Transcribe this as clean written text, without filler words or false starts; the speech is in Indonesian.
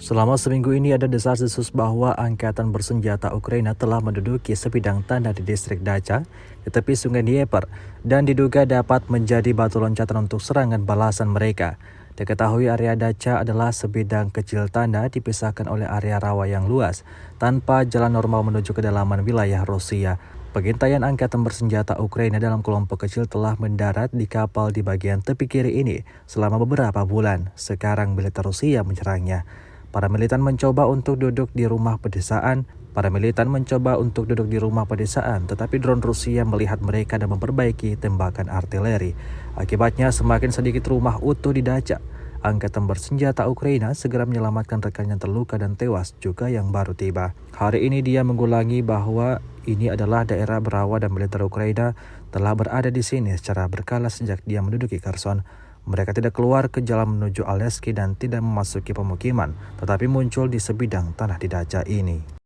Selama seminggu ini ada desas-desus bahwa angkatan bersenjata Ukraina telah menduduki sebidang tanah di distrik Dacha di tepi sungai Dnieper dan diduga dapat menjadi batu loncatan untuk serangan balasan mereka. Diketahui area Dacha adalah sebidang kecil tanah dipisahkan oleh area rawa yang luas tanpa jalan normal menuju kedalaman wilayah Rusia. Pengintaian angkatan bersenjata Ukraina dalam kelompok kecil telah mendarat di kapal di bagian tepi kiri ini selama beberapa bulan. Sekarang militer Rusia menyerangnya. Para militan mencoba untuk duduk di rumah pedesaan, tetapi drone Rusia melihat mereka dan memperbaiki tembakan artileri. Akibatnya semakin sedikit rumah utuh di Dacha. Angkatan bersenjata Ukraina segera menyelamatkan rekannya terluka dan tewas juga yang baru tiba. Hari ini dia mengulangi bahwa ini adalah daerah berawa dan militer Ukraina telah berada di sini secara berkala sejak dia menduduki Kherson. Mereka tidak keluar ke jalan menuju Aleski dan tidak memasuki pemukiman, tetapi muncul di sebidang tanah di Dacha ini.